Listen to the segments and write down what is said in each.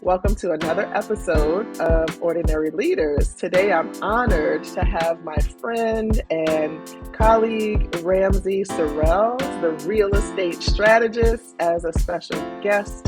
Welcome to another episode of Ordinary Leaders. Today I'm honored to have my friend and colleague Ramsey Sorells, the real estate strategist, as a special guest.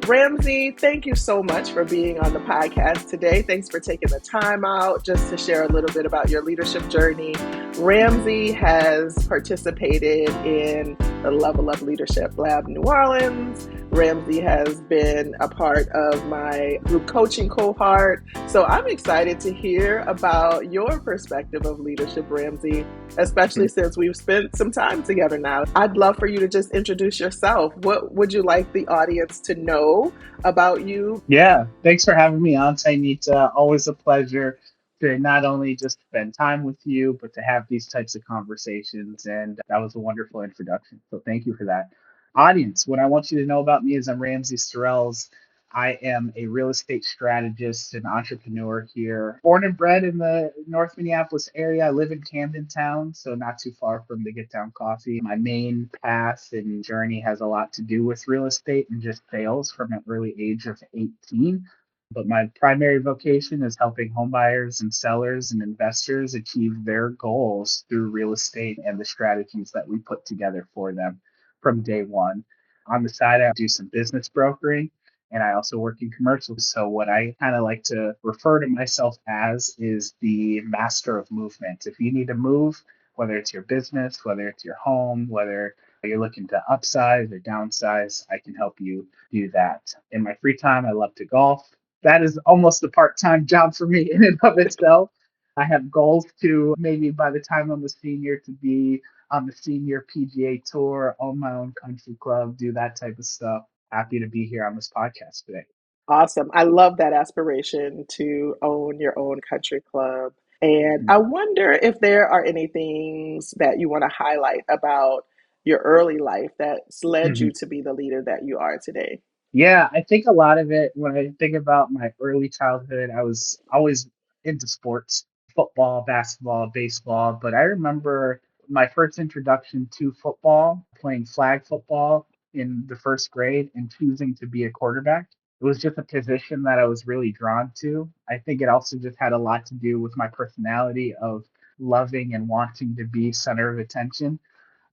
Ramsey, thank you so much for being on the podcast today. Thanks for taking the time out just to share a little bit about your leadership journey. Ramsey has participated in the Level Up Leadership Lab New Orleans. Ramsey has been a part of my group coaching cohort. So I'm excited to hear about your perspective of leadership, Ramsey, especially since we've spent some time together now. I'd love for you to just introduce yourself. What would you like the audience to know about you? Yeah, thanks for having me on, Tainita. Always a pleasure to not only just spend time with you, but to have these types of conversations. And that was a wonderful introduction. So thank you for that. Audience, what I want you to know about me is I'm Ramsey Sorells. I am a real estate strategist and entrepreneur here. Born and bred in the North Minneapolis area. I live in Camden Town, so not too far from the Get Down Coffee. My main path and journey has a lot to do with real estate and just sales from an early age of 18. But my primary vocation is helping homebuyers and sellers and investors achieve their goals through real estate and the strategies that we put together for them from day one. On the side, I do some business brokering and I also work in commercial. So what I kind of like to refer to myself as is the master of movement. If you need to move, whether it's your business, whether it's your home, whether you're looking to upsize or downsize, I can help you do that. In my free time, I love to golf. That is almost a part-time job for me in and of itself. I have goals to maybe by the time I'm a senior to be on the senior PGA tour, own my own country club, do that type of stuff. Happy to be here on this podcast today. Awesome. I love that aspiration to own your own country club. And Mm-hmm. I wonder if there are any things that you want to highlight about your early life that's led Mm-hmm. you to be the leader that you are today. Yeah, I think a lot of it, when I think about my early childhood, I was always into sports, football, basketball, baseball. But I remember my first introduction to football, playing flag football in the first grade and choosing to be a quarterback. It was just a position that I was really drawn to. I think it also just had a lot to do with my personality of loving and wanting to be center of attention.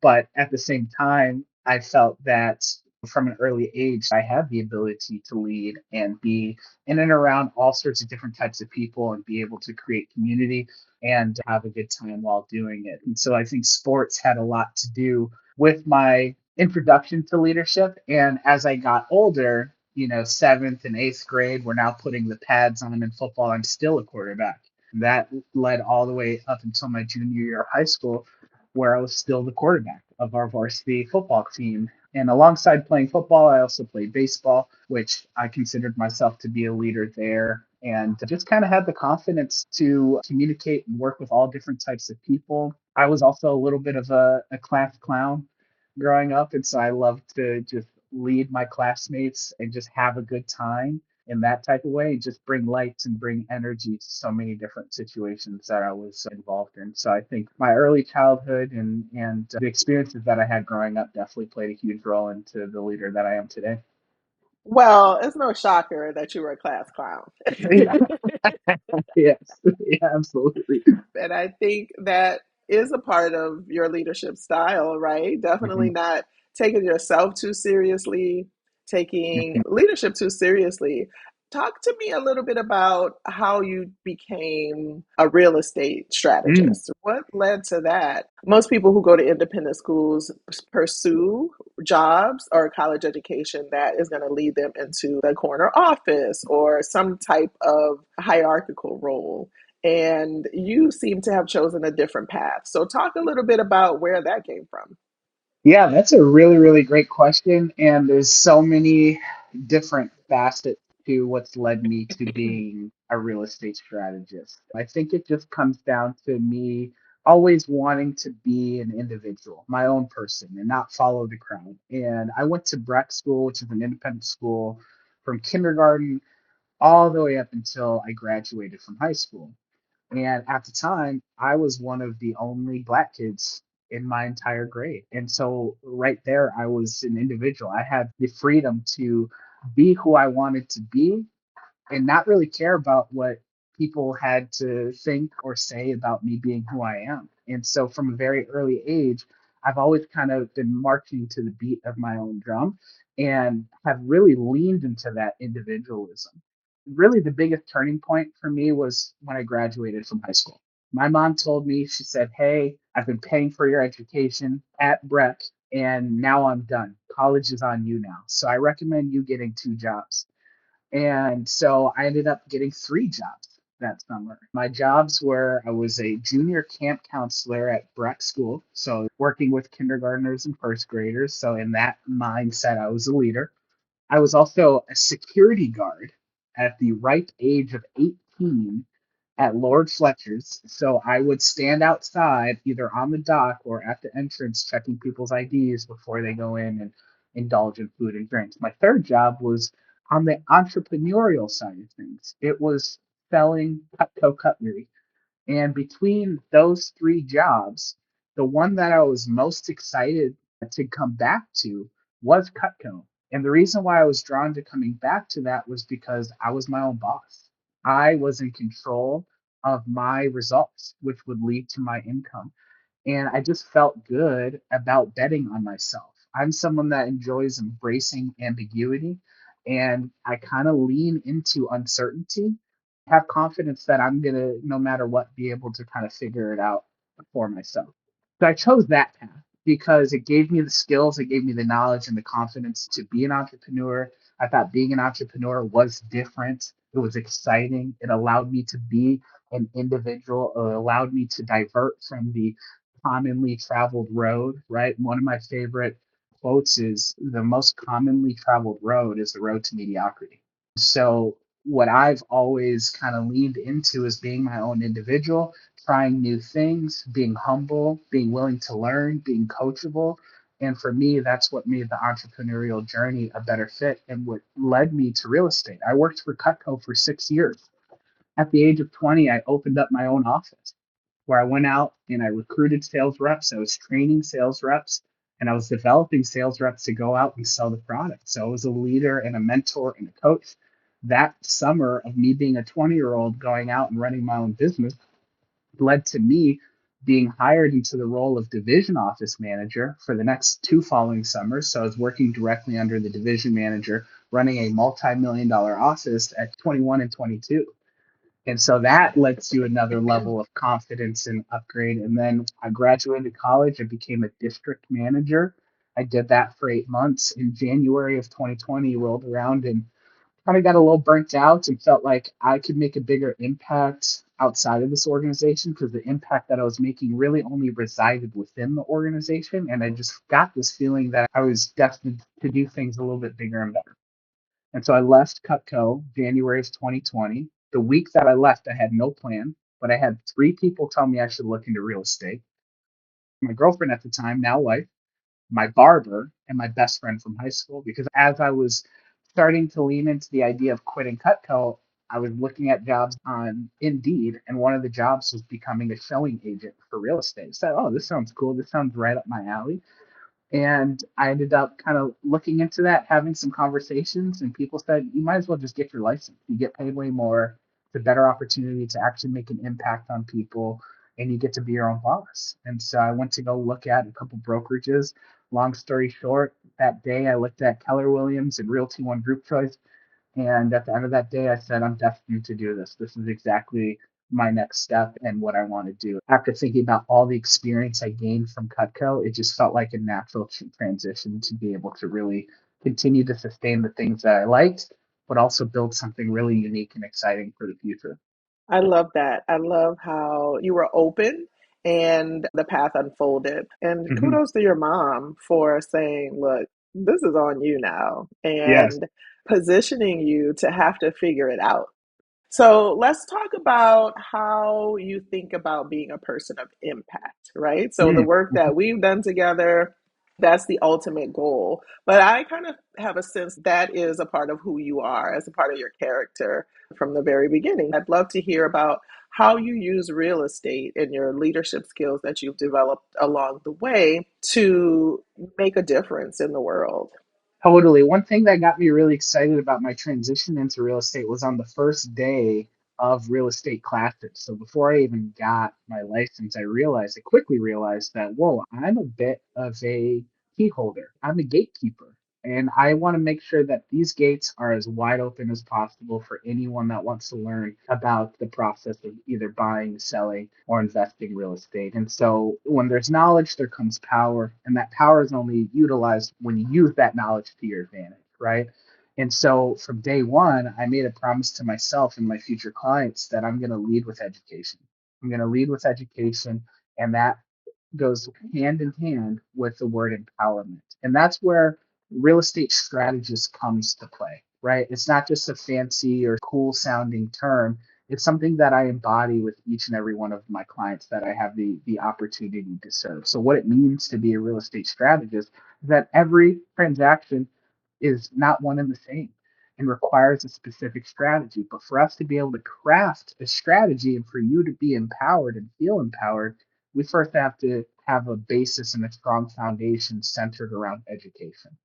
But at the same time, I felt that from an early age, I had the ability to lead and be in and around all sorts of different types of people and be able to create community and have a good time while doing it. And so I think sports had a lot to do with my introduction to leadership. And as I got older, seventh and eighth grade, we're now putting the pads on in football. I'm still a quarterback. That led all the way up until my junior year of high school, where I was still the quarterback of our varsity football team. And alongside playing football, I also played baseball, which I considered myself to be a leader there. And just kind of had the confidence to communicate and work with all different types of people. I was also a little bit of a class clown growing up. And so I loved to just lead my classmates and just have a good time in that type of way, just bring light and bring energy to so many different situations that I was involved in. So I think my early childhood and the experiences that I had growing up definitely played a huge role into the leader that I am today. Well, it's no shocker that you were a class clown. Yeah, yes, yeah, absolutely. And I think that is a part of your leadership style, right? Definitely Mhm, not taking yourself too seriously, taking mhm, leadership too seriously. Talk to me a little bit about how you became a real estate mm, strategist. What led to that? Most people who go to independent schools pursue jobs or college education that is going to lead them into the corner office or some type of hierarchical role. And you seem to have chosen a different path. So, talk a little bit about where that came from. Yeah, that's a really, really great question. And there's so many different facets to what's led me to being a real estate strategist. I think it just comes down to me always wanting to be an individual, my own person, and not follow the crowd. And I went to Breck School, which is an independent school, from kindergarten all the way up until I graduated from high school. And at the time, I was one of the only black kids in my entire grade. And so right there, I was an individual. I had the freedom to be who I wanted to be and not really care about what people had to think or say about me being who I am. And so from a very early age, I've always kind of been marching to the beat of my own drum and have really leaned into that individualism. Really, the biggest turning point for me was when I graduated from high school. My mom told me, she said, "Hey, I've been paying for your education at Breck, and now I'm done. College is on you now. So I recommend you getting two jobs." And so I ended up getting three jobs that summer. My jobs were I was a junior camp counselor at Breck School, so working with kindergartners and first graders. So in that mindset, I was a leader. I was also a security guard at the ripe age of 18 at Lord Fletcher's. So I would stand outside either on the dock or at the entrance checking people's IDs before they go in and indulge in food and drinks. My third job was on the entrepreneurial side of things. It was selling Cutco cutlery. And between those three jobs, the one that I was most excited to come back to was Cutco. And the reason why I was drawn to coming back to that was because I was my own boss. I was in control of my results, which would lead to my income. And I just felt good about betting on myself. I'm someone that enjoys embracing ambiguity, and I kind of lean into uncertainty, have confidence that I'm going to, no matter what, be able to kind of figure it out for myself. So I chose that path because it gave me the skills, it gave me the knowledge and the confidence to be an entrepreneur. I thought being an entrepreneur was different. It was exciting. It allowed me to be an individual. It allowed me to divert from the commonly traveled road, right? One of my favorite quotes is the most commonly traveled road is the road to mediocrity. So, what I've always kind of leaned into is being my own individual, trying new things, being humble, being willing to learn, being coachable. And for me, that's what made the entrepreneurial journey a better fit and what led me to real estate. I worked for Cutco for 6 years. At the age of 20, I opened up my own office where I went out and I recruited sales reps. I was training sales reps and I was developing sales reps to go out and sell the product. So I was a leader and a mentor and a coach. That summer of me being a 20-year-old going out and running my own business led to me being hired into the role of division office manager for the next two following summers. So I was working directly under the division manager, running a multi-million dollar office at 21 and 22. And so that led to another level of confidence and upgrade. And then I graduated college and became a district manager. I did that for 8 months. In January of 2020 rolled around and kind of got a little burnt out and felt like I could make a bigger impact outside of this organization because the impact that I was making really only resided within the organization. And I just got this feeling that I was destined to do things a little bit bigger and better. And so I left Cutco January of 2020. The week that I left, I had no plan, but I had three people tell me I should look into real estate. My girlfriend at the time, now wife, my barber, and my best friend from high school. Because as I was starting to lean into the idea of quitting Cutco, I was looking at jobs on Indeed, and one of the jobs was becoming a showing agent for real estate. So, oh, this sounds cool. This sounds right up my alley. And I ended up kind of looking into that, having some conversations, and people said, you might as well just get your license. You get paid way more. It's a better opportunity to actually make an impact on people, and you get to be your own boss. And so I went to go look at a couple brokerages. Long story short, that day I looked at Keller Williams and Realty One Group Choice. And at the end of that day, I said, I'm destined to do this. This is exactly my next step and what I want to do. After thinking about all the experience I gained from Cutco, it just felt like a natural transition to be able to really continue to sustain the things that I liked, but also build something really unique and exciting for the future. I love that. I love how you were open and the path unfolded. And Hmm. kudos to your mom for saying, look, this is on you now, Yes. and positioning you to have to figure it out. So let's talk about how you think about being a person of impact, right? So the work Mm-hmm. that we've done together, that's the ultimate goal. But I kind of have a sense that is a part of who you are as a part of your character from the very beginning. I'd love to hear about how you use real estate and your leadership skills that you've developed along the way to make a difference in the world. Totally. One thing that got me really excited about my transition into real estate was on the first day of real estate classes. So before I even got my license, I quickly realized that, whoa, I'm a bit of a key holder. I'm a gatekeeper. And I want to make sure that these gates are as wide open as possible for anyone that wants to learn about the process of either buying, selling, or investing real estate. And so when there's knowledge, there comes power. And that power is only utilized when you use that knowledge to your advantage, right? And so from day one, I made a promise to myself and my future clients that I'm going to lead with education. I'm going to lead with education. And that goes hand in hand with the word empowerment. And that's where real estate strategist comes to play, right? It's not just a fancy or cool sounding term. It's something that I embody with each and every one of my clients that I have the opportunity to serve. So what it means to be a real estate strategist is that every transaction is not one and the same and requires a specific strategy. But for us to be able to craft a strategy and for you to be empowered and feel empowered, we first have to have a basis and a strong foundation centered around education.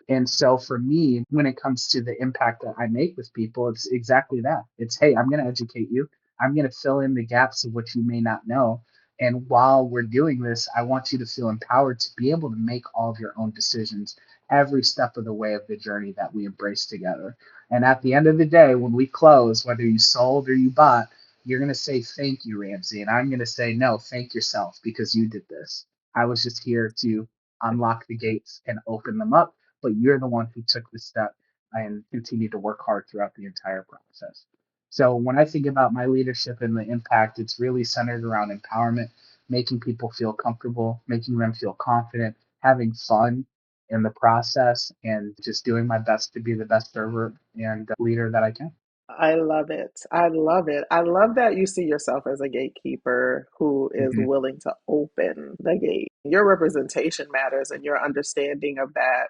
And so for me, when it comes to the impact that I make with people, it's exactly that. It's, hey, I'm going to educate you. I'm going to fill in the gaps of what you may not know. And while we're doing this, I want you to feel empowered to be able to make all of your own decisions every step of the way of the journey that we embrace together. And at the end of the day, when we close, whether you sold or you bought, you're going to say, thank you, Ramsey. And I'm going to say, no, thank yourself because you did this. I was just here to unlock the gates and open them up, but you're the one who took the step and continued to work hard throughout the entire process. So when I think about my leadership and the impact, it's really centered around empowerment, making people feel comfortable, making them feel confident, having fun in the process, and just doing my best to be the best server and leader that I can. I love it. I love it. I love that you see yourself as a gatekeeper who is Mm-hmm. willing to open the gate. Your representation matters and your understanding of that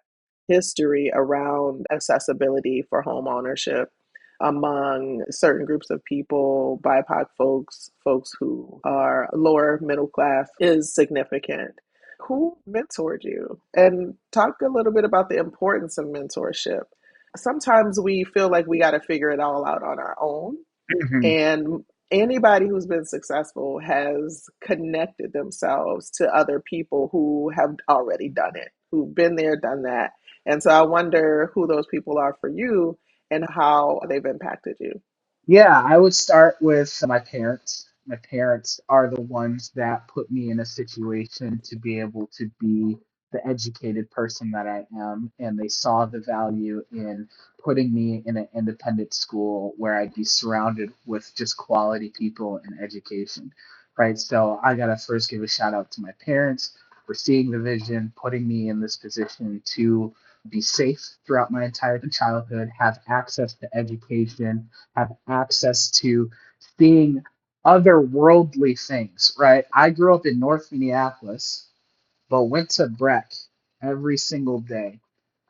history around accessibility for home ownership among certain groups of people, BIPOC folks, folks who are lower middle class, is significant. Who mentored you? And talk a little bit about the importance of mentorship. Sometimes we feel like we got to figure it all out on our own. Mm-hmm. And anybody who's been successful has connected themselves to other people who have already done it, who've been there, done that. And so I wonder who those people are for you and how they've impacted you. Yeah, I would start with my parents. My parents are the ones that put me in a situation to be able to be the educated person that I am, and they saw the value in putting me in an independent school where I'd be surrounded with just quality people and education, right? So I gotta first give a shout out to my parents for seeing the vision, putting me in this position to be safe throughout my entire childhood, have access to education, have access to seeing otherworldly things, right? I grew up in North Minneapolis, but went to Breck every single day.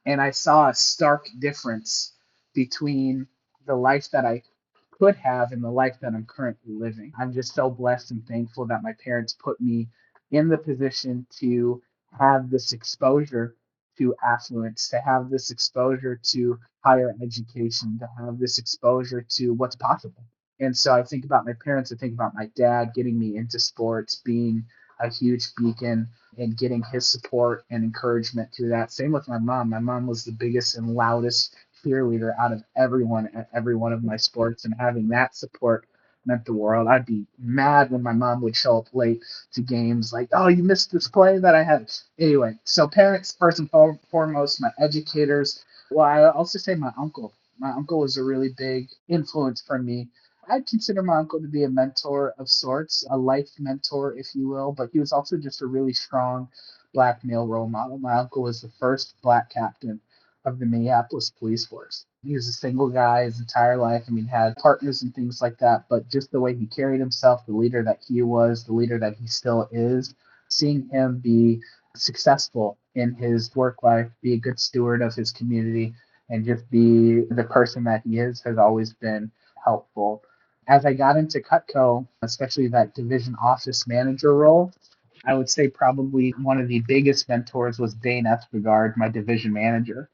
And I saw a stark difference between the life that I could have and the life that I'm currently living. I'm just so blessed and thankful that my parents put me in the position to have this exposure to affluence, to have this exposure to higher education, to have this exposure to what's possible. And so I think about my parents, I think about my dad getting me into sports, being a huge beacon and getting his support and encouragement through that. Same with my mom. My mom was the biggest and loudest cheerleader out of everyone at every one of my sports, and having that support meant the world. I'd be mad when my mom would show up late to games, like, oh, you missed this play that I had. Anyway, so parents, first and foremost, my educators. Well, I also say my uncle. My uncle was a really big influence for me. I'd consider my uncle to be a mentor of sorts, a life mentor, if you will, but he was also just a really strong black male role model. My uncle was the first black captain of the Minneapolis police force. He was a single guy his entire life. I mean, had partners and things like that, but just the way he carried himself, the leader that he was, the leader that he still is, seeing him be successful in his work life, be a good steward of his community, and just be the person that he is has always been helpful. As I got into Cutco, especially that division office manager role, I would say probably one of the biggest mentors was Dane Espegard, my division manager.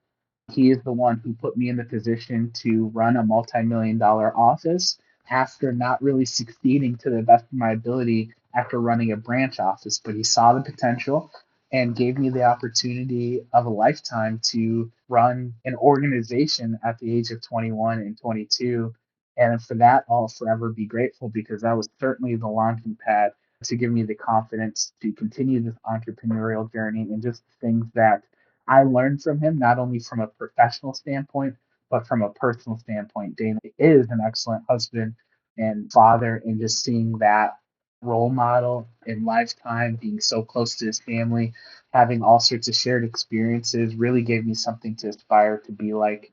He is the one who put me in the position to run a multi-million dollar office after not really succeeding to the best of my ability after running a branch office. But he saw the potential and gave me the opportunity of a lifetime to run an organization at the age of 21 and 22. And for that, I'll forever be grateful because that was certainly the launching pad to give me the confidence to continue this entrepreneurial journey and just things that I learned from him, not only from a professional standpoint, but from a personal standpoint. Dana is an excellent husband and father, and just seeing that role model in lifetime, being so close to his family, having all sorts of shared experiences really gave me something to aspire to be like.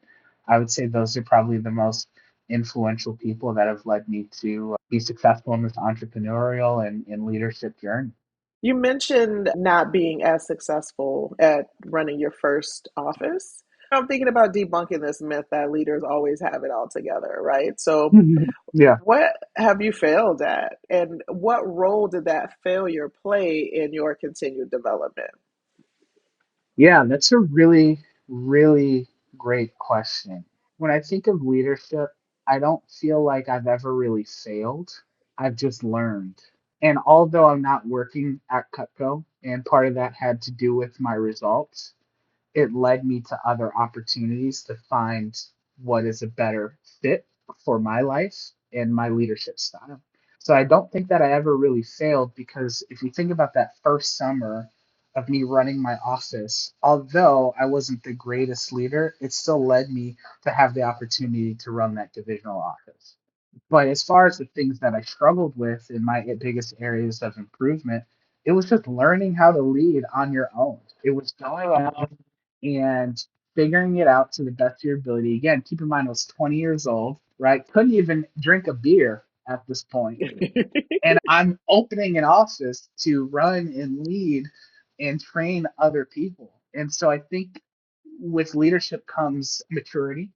I would say those are probably the most influential people that have led me to be successful in this entrepreneurial and leadership journey. You mentioned not being as successful at running your first office. I'm thinking about debunking this myth that leaders always have it all together, right? So, Yeah. what have you failed at? And what role did that failure play in your continued development? Yeah, that's a really, really great question. When I think of leadership, I don't feel like I've ever really failed. I've just learned. And although I'm not working at Cutco, and part of that had to do with my results, it led me to other opportunities to find what is a better fit for my life and my leadership style. So I don't think that I ever really failed because if you think about that first summer of me running my office, although I wasn't the greatest leader, it still led me to have the opportunity to run that divisional office. But as far as the things that I struggled with in my biggest areas of improvement, it was just learning how to lead on your own. It was going out and figuring it out to the best of your ability. Again, keep in mind I was 20 years old, right? Couldn't even drink a beer at this point. And I'm opening an office to run and lead and train other people. And so I think with leadership comes maturity.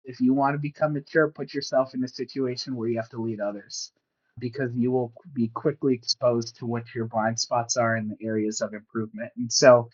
If you want to become mature, put yourself in a situation where you have to lead others because you will be quickly exposed to what your blind spots are in the areas of improvement. And so,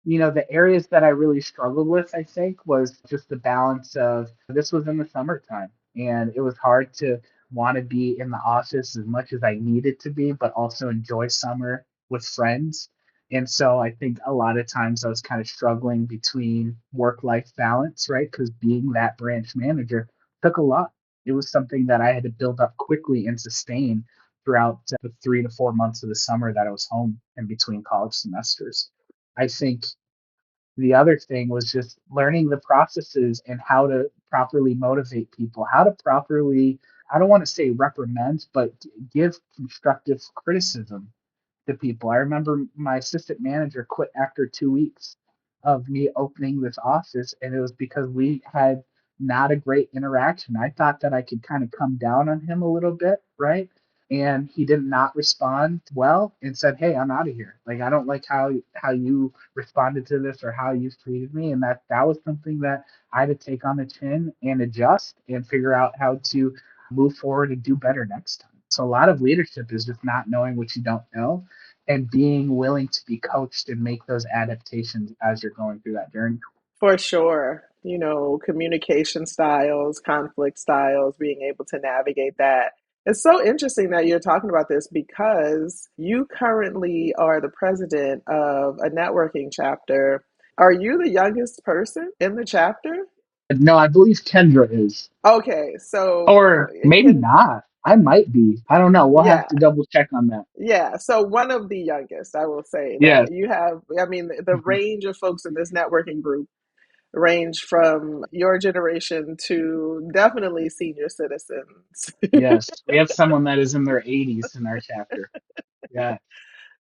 the areas that I really struggled with, I think, was just the balance of this was in the summertime and it was hard to want to be in the office as much as I needed to be, but also enjoy summer with friends. And so I think a lot of times I was kind of struggling between work life balance, right? Because being that branch manager took a lot. It was something that I had to build up quickly and sustain throughout the 3 to 4 months of the summer that I was home in between college semesters. I think the other thing was just learning the processes and how to properly motivate people, how to properly, I don't want to say reprimand, but give constructive criticism to people. I remember my assistant manager quit after 2 weeks of me opening this office, and it was because we had not a great interaction. I thought that I could kind of come down on him a little bit, right? And he did not respond well and said, "Hey, I'm out of here. Like I don't like how you responded to this or how you've treated me." And that was something that I had to take on the chin and adjust and figure out how to move forward and do better next time. So a lot of leadership is just not knowing what you don't know and being willing to be coached and make those adaptations as you're going through that journey. For sure. Communication styles, conflict styles, being able to navigate that. It's so interesting that you're talking about this because you currently are the president of a networking chapter. Are you the youngest person in the chapter? No, I believe Kendra is, Okay, so or maybe can, not. I might be. I don't know. We'll have yeah, to double check on that. yeah. So one of the youngest, I will say Yes. that you have, I mean, the range of folks in this networking group range from your generation to definitely senior citizens. Yes. We have someone that is in their 80s in our chapter. Yeah.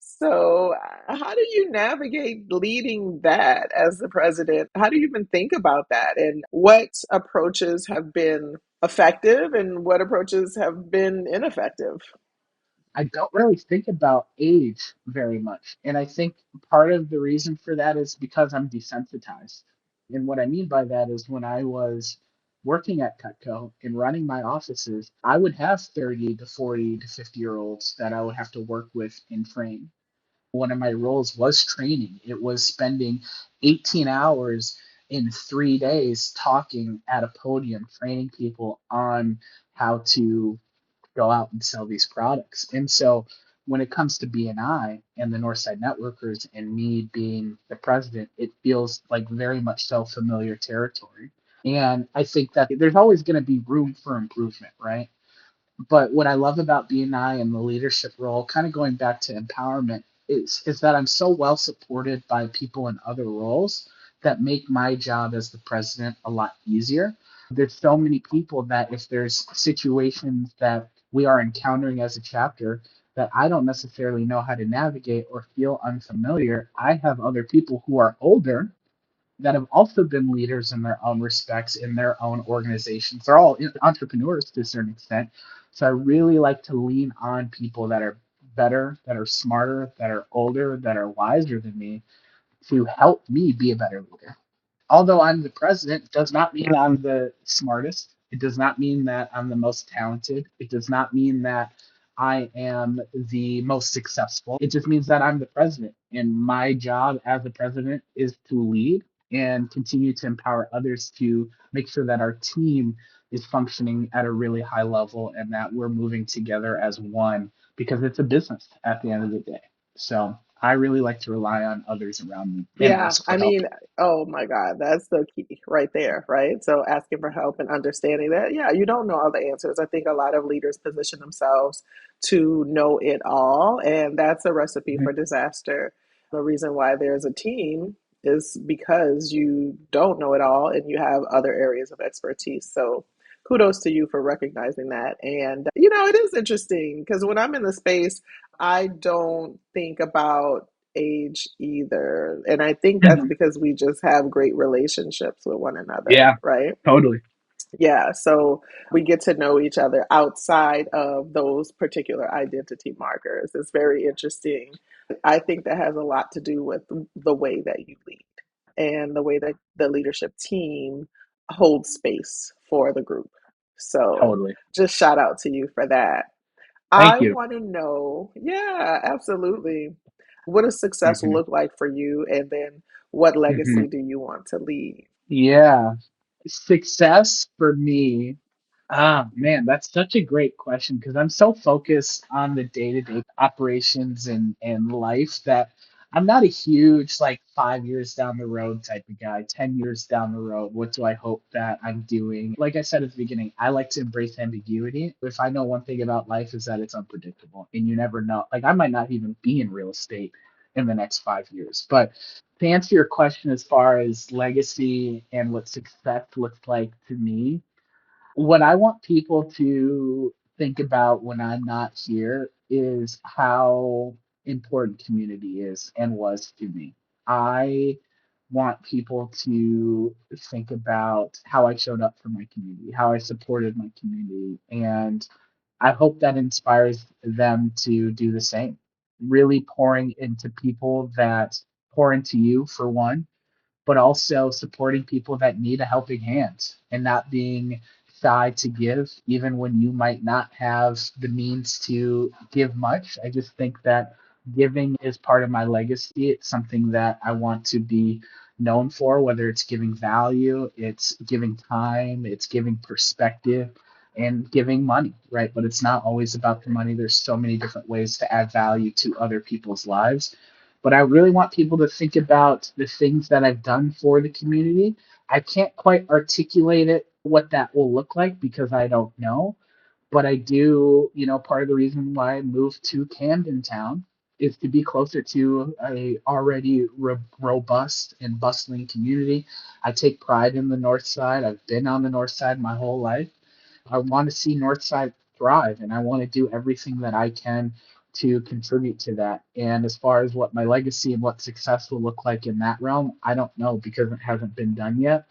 So, how do you navigate leading that as the president? How do you even think about that? And what approaches have been effective and what approaches have been ineffective? I don't really think about age very much. And I think part of the reason for that is because I'm desensitized. And what I mean by that is when I was working at Cutco and running my offices, I would have 30 to 40 to 50-year-olds that I would have to work with and train. One of my roles was training. It was spending 18 hours in 3 days talking at a podium, training people on how to go out and sell these products. And so when it comes to BNI and the Northside Networkers and me being the president, it feels like very much so familiar territory. And I think that there's always going to be room for improvement, right? But what I love about BNI and the leadership role, kind of going back to empowerment, is that I'm so well supported by people in other roles that make my job as the president a lot easier. There's so many people that if there's situations that we are encountering as a chapter that I don't necessarily know how to navigate or feel unfamiliar, I have other people who are older that have also been leaders in their own respects in their own organizations. They're all entrepreneurs to a certain extent. So I really like to lean on people that are better, that are smarter, that are older, that are wiser than me to help me be a better leader. Although I'm the president, does not mean I'm the smartest. It does not mean that I'm the most talented. It does not mean that I am the most successful. It just means that I'm the president. And my job as the president is to lead and continue to empower others to make sure that our team is functioning at a really high level and that we're moving together as one because it's a business at the end of the day. So I really like to rely on others around me and Yeah, ask I for help. mean, oh my God, that's the key right there, right? So asking for help and understanding that, yeah, you don't know all the answers. I think a lot of leaders position themselves to know it all, and that's a recipe Mhm. for disaster. The reason why there's a team is because you don't know it all and you have other areas of expertise. So kudos to you for recognizing that. And, it is interesting because when I'm in the space, I don't think about age either. And I think that's because we just have great relationships with one another, Yeah, right? totally. Yeah, so we get to know each other outside of those particular identity markers. It's very interesting. I think that has a lot to do with the way that you lead and the way that the leadership team holds space for the group. So Totally. just shout out to you for that. Thank I you. want to know, yeah, absolutely. What does success Hmm. look like for you? And then what Hmm. legacy do you want to leave? Yeah. Success for me. Ah, man, that's such a great question because I'm so focused on the day-to-day operations and life that I'm not a huge like 5 years down the road type of guy, 10 years down the road. What do I hope that I'm doing? Like I said at the beginning, I like to embrace ambiguity. If I know one thing about life is that it's unpredictable and you never know. Like I might not even be in real estate in the next 5 years. But to answer your question as far as legacy and what success looks like to me, what I want people to think about when I'm not here is how important community is and was to me. I want people to think about how I showed up for my community, how I supported my community, and I hope that inspires them to do the same. Really pouring into people that pour into you, for one, but also supporting people that need a helping hand and not being shy to give, even when you might not have the means to give much. I just think that giving is part of my legacy. It's something that I want to be known for, whether it's giving value, it's giving time, it's giving perspective. And giving money, right? But it's not always about the money. There's so many different ways to add value to other people's lives, but I really want people to think about the things that I've done for the community. I can't quite articulate it what that will look like because I don't know, but I do, part of the reason why I moved to Camden Town is to be closer to a already robust and bustling community. I take pride in the North Side. I've been on the North Side my whole life. I want to see Northside thrive, and I want to do everything that I can to contribute to that. And as far as what my legacy and what success will look like in that realm, I don't know because it hasn't been done yet.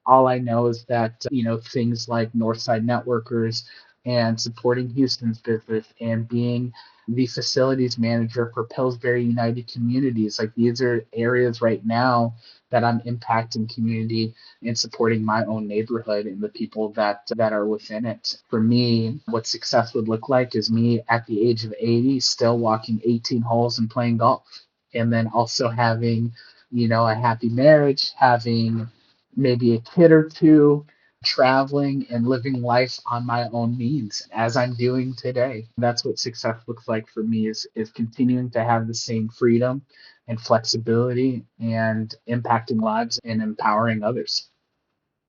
All I know is that, things like Northside Networkers and supporting Houston's business and being the facilities manager for Pillsbury United Communities, like these are areas right now that I'm impacting community and supporting my own neighborhood and the people that are within it. For me, what success would look like is me at the age of 80 still walking 18 holes and playing golf. And then also having, a happy marriage, having maybe a kid or two, traveling and living life on my own means as I'm doing today. That's what success looks like for me is continuing to have the same freedom and flexibility and impacting lives and empowering others.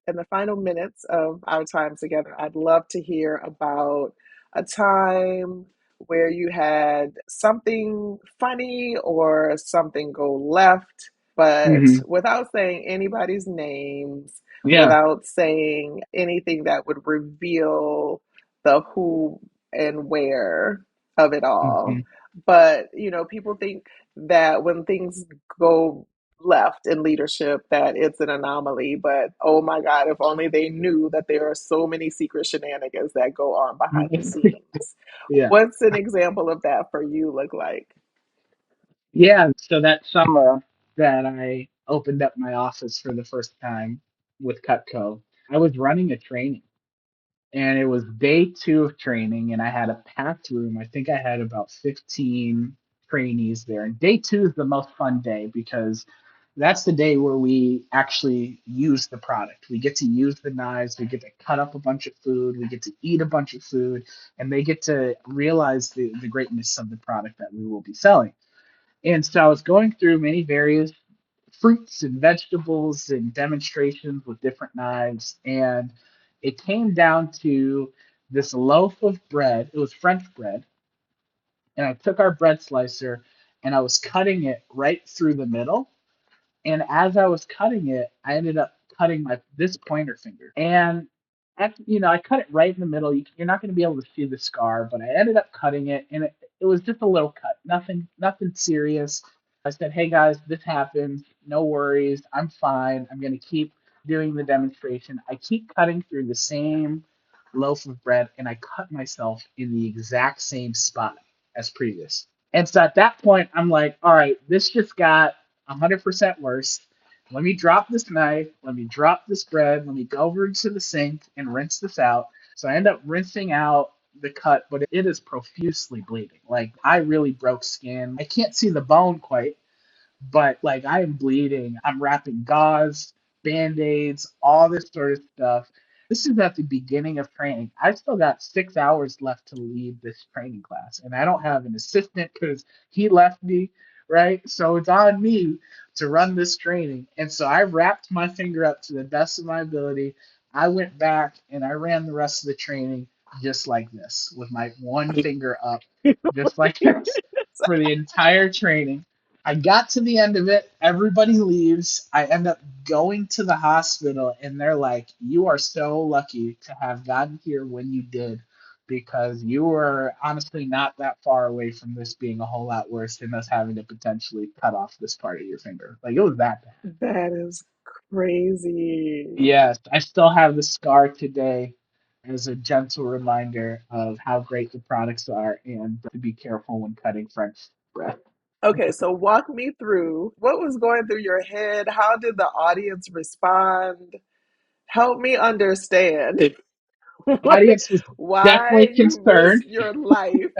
In the final minutes of our time together, I'd love to hear about a time where you had something funny or something go left, but Hmm. without saying anybody's names, Yeah. without saying anything that would reveal the who and where of it all. Hmm. But, people think that when things go left in leadership that it's an anomaly, but oh my god, if only they knew that there are so many secret shenanigans that go on behind the scenes. Yeah. What's an example of that for you look like? Yeah. So that summer that I opened up my office for the first time with Cutco, I was running a training and it was day two of training and I had a packed room. I think I had about 15 trainees there. And day two is the most fun day because that's the day where we actually use the product. We get to use the knives, we get to cut up a bunch of food, we get to eat a bunch of food, and they get to realize the greatness of the product that we will be selling. And so I was going through many various fruits and vegetables and demonstrations with different knives. And it came down to this loaf of bread. It was French bread. And I took our bread slicer and I was cutting it right through the middle. And as I was cutting it, I ended up cutting my this pointer finger. And I cut it right in the middle. You're not going to be able to see the scar, but I ended up cutting it, and it was just a little cut, nothing serious. I said, "Hey guys, this happens. No worries. I'm fine. I'm going to keep doing the demonstration." I keep cutting through the same loaf of bread, and I cut myself in the exact same spot as previous. And so at that point, I'm like, all right, this just got 100% worse. Let me drop this knife. Let me drop this bread. Let me go over to the sink and rinse this out. So I end up rinsing out the cut, but it is profusely bleeding. Like I really broke skin. I can't see the bone quite, but like I am bleeding. I'm wrapping gauze, band-aids, all this sort of stuff. This is at the beginning of training. I still got 6 hours left to lead this training class, and I don't have an assistant because he left me, right? So it's on me to run this training. And so I wrapped my finger up to the best of my ability. I went back and I ran the rest of the training just like this, with my one finger up, just like this for the entire training. I got to the end of it. Everybody leaves. I end up going to the hospital, and they're like, "You are so lucky to have gotten here when you did, because you were honestly not that far away from this being a whole lot worse than us having to potentially cut off this part of your finger." Like, it was that bad. That is crazy. Yes, I still have the scar today as a gentle reminder of how great the products are and to be careful when cutting French bread. Okay, so walk me through what was going through your head. How did the audience respond? Help me understand Audience was why definitely you risked concerned. your life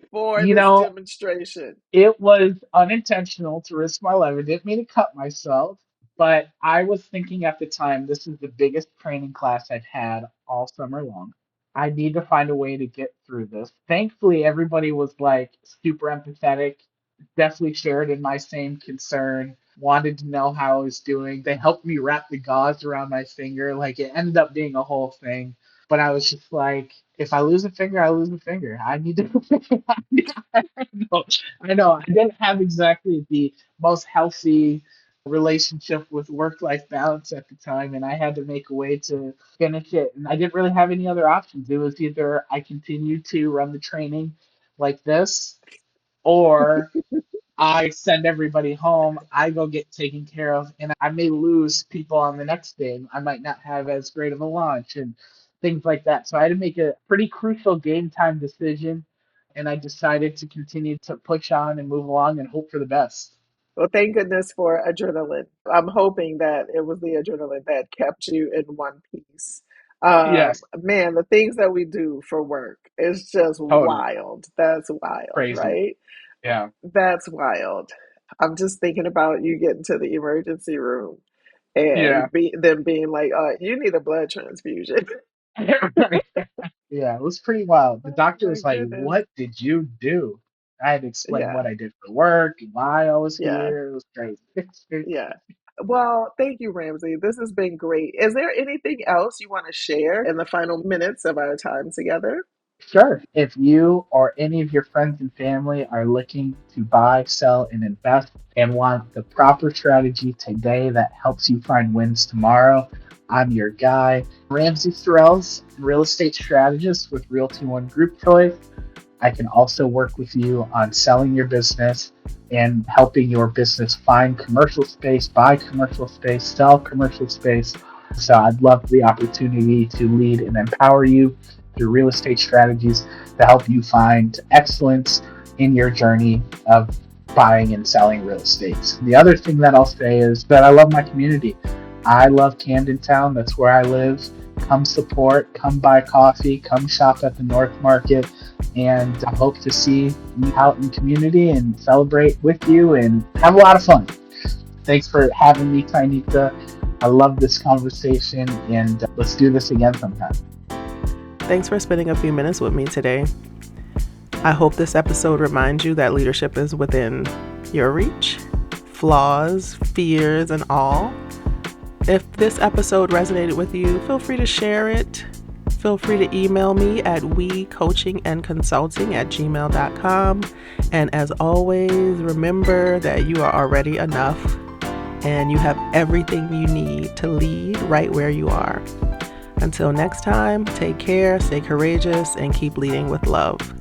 for You this know, demonstration. it was unintentional to risk my life. I didn't mean to cut myself, but I was thinking at the time, this is the biggest training class I've had all summer long. I need to find a way to get through this. Thankfully, everybody was like super empathetic, definitely shared in my same concern, wanted to know how I was doing. They helped me wrap the gauze around my finger. Like it ended up being a whole thing. But I was just like, if I lose a finger, I lose a finger. I need to. I know. I know. I didn't have exactly the most healthy relationship with work-life balance at the time, and I had to make a way to finish it. And I didn't really have any other options. It was either I continue to run the training like this, or I send everybody home, I go get taken care of, and I may lose people on the next day. I might not have as great of a launch and things like that. So I had to make a pretty crucial game time decision, and I decided to continue to push on and move along and hope for the best. Well, thank goodness for adrenaline. I'm hoping that it was the adrenaline that kept you in one piece. Yes, Man, the things that we do for work is just totally wild. That's wild, crazy. right? Yeah. That's wild. I'm just thinking about you getting to the emergency room Yeah. and them being like, you need a blood transfusion. Yeah, it was pretty wild. The Oh doctor my was like, goodness. "What did you do?" I had to explain what Yeah, I did for work and why I was yeah, here. It was crazy. yeah. Well, thank you, Ramsey. This has been great. Is there anything else you want to share in the final minutes of our time together? Sure. If you or any of your friends and family are looking to buy, sell, and invest and want the proper strategy today that helps you find wins tomorrow, I'm your guy. Ramsey Sorells, real estate strategist with Realty One Group Choice. I can also work with you on selling your business and helping your business find commercial space, buy commercial space, sell commercial space. So I'd love the opportunity to lead and empower you through real estate strategies to help you find excellence in your journey of buying and selling real estate. The other thing that I'll say is that I love my community. I love Camden Town. That's where I live. Come support, come buy coffee, come shop at the North Market, and I hope to see you out in community and celebrate with you and have a lot of fun. Thanks for having me, Tainita. I love this conversation, and let's do this again sometime. Thanks for spending a few minutes with me today. I hope this episode reminds you that leadership is within your reach, flaws, fears, and all. If this episode resonated with you, feel free to share it. Feel free to email me at wecoachingandconsulting@gmail.com. And as always, remember that you are already enough and you have everything you need to lead right where you are. Until next time, take care, stay courageous, and keep leading with love.